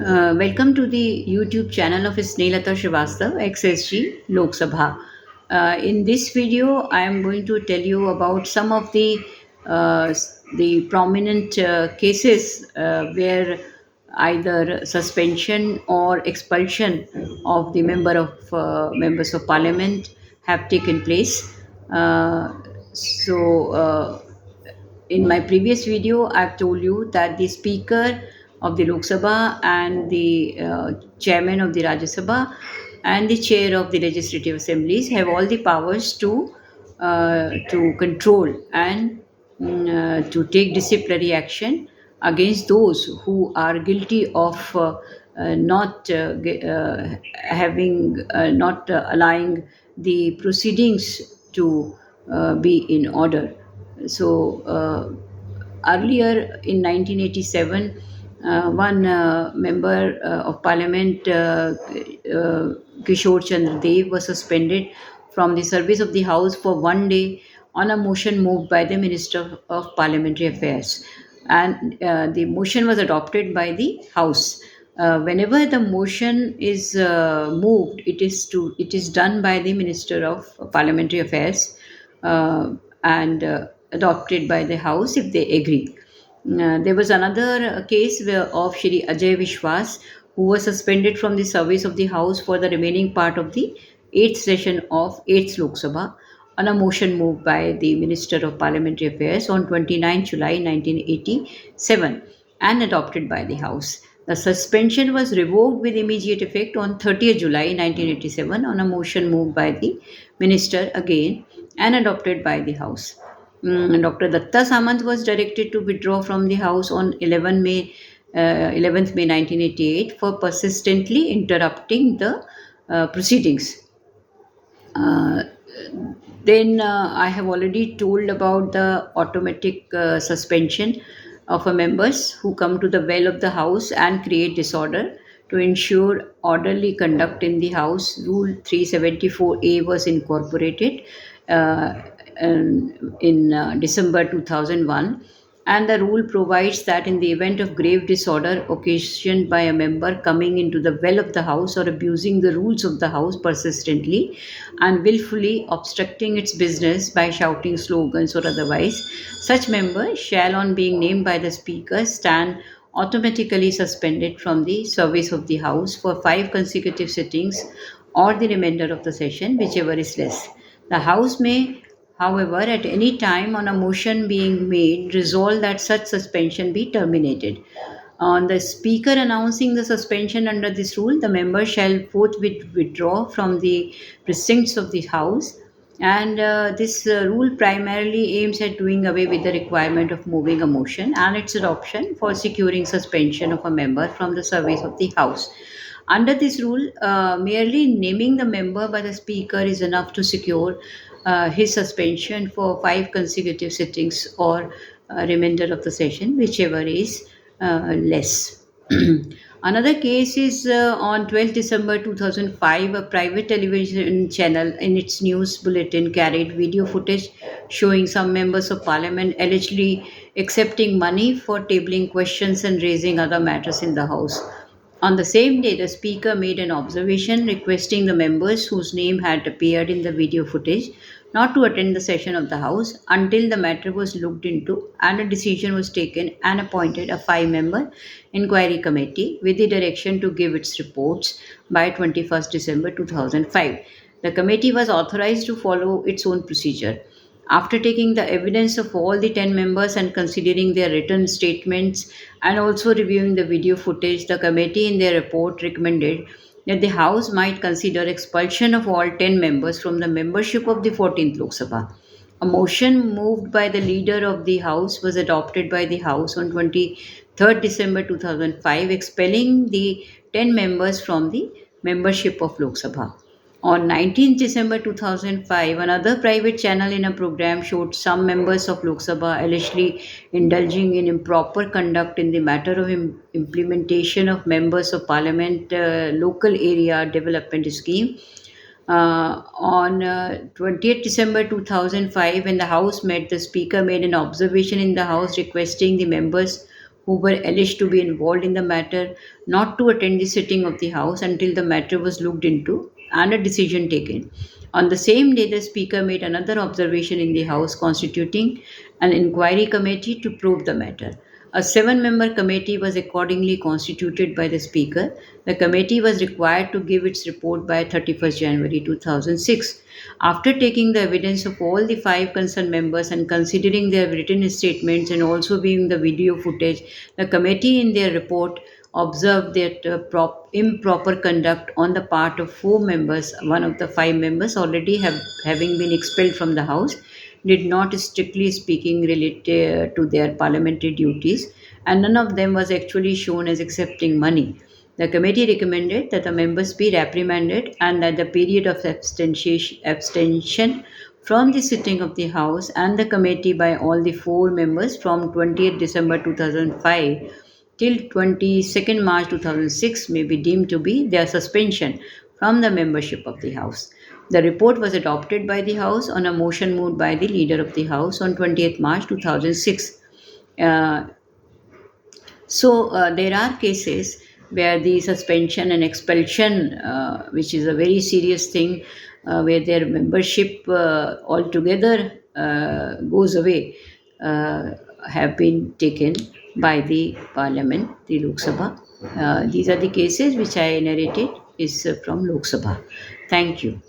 Welcome to the YouTube channel of Snelata Srivastav, XSG Lok Sabha. In this video, I am going to tell you about some of the prominent cases where either suspension or expulsion of the members of parliament have taken place. Uh, so, in my previous video, I've told you that the Speaker of the Lok Sabha and the Chairman of the Rajya Sabha and the Chair of the Legislative Assemblies have all the powers to control and to take disciplinary action against those who are guilty of not having not allowing the proceedings to be in order. So earlier in 1987, one member of parliament, Kishore Chandra Dev, was suspended from the service of the House for one day on a motion moved by the Minister of Parliamentary Affairs. And the motion was adopted by the House. Whenever the motion is moved, it is done by the Minister of Parliamentary Affairs and adopted by the House if they agree. There was another case of Shri Ajay Vishwas, who was suspended from the service of the House for the remaining part of the 8th session of 8th Lok Sabha on a motion moved by the Minister of Parliamentary Affairs on 29 July 1987 and adopted by the House. The suspension was revoked with immediate effect on 30th July 1987 on a motion moved by the Minister again and adopted by the House. Dr. Datta Samant was directed to withdraw from the House on 11th May 1988 for persistently interrupting the proceedings. Uh, then I have already told about the automatic suspension of a members who come to the well of the House and create disorder. To ensure orderly conduct in the House, Rule 374A was incorporated uh, in December 2001, and the rule provides that in the event of grave disorder occasioned by a member coming into the well of the House or abusing the rules of the House persistently and willfully obstructing its business by shouting slogans or otherwise, such member shall, on being named by the Speaker, stand automatically suspended from the service of the House for 5 consecutive sittings or the remainder of the session, whichever is less. The House may, however, at any time on a motion being made, resolve that such suspension be terminated. On the Speaker announcing the suspension under this rule, the member shall forthwith withdraw from the precincts of the House. And this rule primarily aims at doing away with the requirement of moving a motion and its adoption for securing suspension of a member from the service of the House. Under this rule, merely naming the member by the Speaker is enough to secure his suspension for 5 consecutive sittings or remainder of the session, whichever is less. Another case is on 12th December 2005, a private television channel in its news bulletin carried video footage showing some members of parliament allegedly accepting money for tabling questions and raising other matters in the House. On the same day, the Speaker made an observation requesting the members whose name had appeared in the video footage not to attend the session of the House until the matter was looked into and a decision was taken and appointed a 5 member inquiry committee with the direction to give its reports by 21st December 2005. The committee was authorized to follow its own procedure. After taking the evidence of all the 10 members and considering their written statements and also reviewing the video footage, the committee in their report recommended that the House might consider expulsion of all 10 members from the membership of the 14th Lok Sabha. A motion moved by the leader of the House was adopted by the House on 23rd December 2005, expelling the 10 members from the membership of Lok Sabha. On 19th December 2005, another private channel in a program showed some members of Lok Sabha allegedly indulging in improper conduct in the matter of implementation of members of parliament local area development scheme. On 20th December 2005, when the House met, the Speaker made an observation in the House requesting the members who were alleged to be involved in the matter not to attend the sitting of the House until the matter was looked into and a decision taken. On the same day, the Speaker made another observation in the House, constituting an inquiry committee to probe the matter. A seven-member committee was accordingly constituted by the Speaker. The committee was required to give its report by 31st January 2006. After taking the evidence of all the five concerned members and considering their written statements and also viewing the video footage, the committee in their report observed that improper conduct on the part of four members, one of the five members already having been expelled from the House, did not strictly speaking relate to their parliamentary duties, and none of them was actually shown as accepting money. The committee recommended that the members be reprimanded and that the period of abstention from the sitting of the House and the committee by all the four members from 20th December 2005 till 22nd March 2006 may be deemed to be their suspension from the membership of the House. The report was adopted by the House on a motion moved by the leader of the House on 20th March 2006. Uh, there are cases where the suspension and expulsion, which is a very serious thing, where their membership altogether goes away, have been taken by the Parliament, the Lok Sabha. These are the cases which I narrated is from Lok Sabha. Thank you.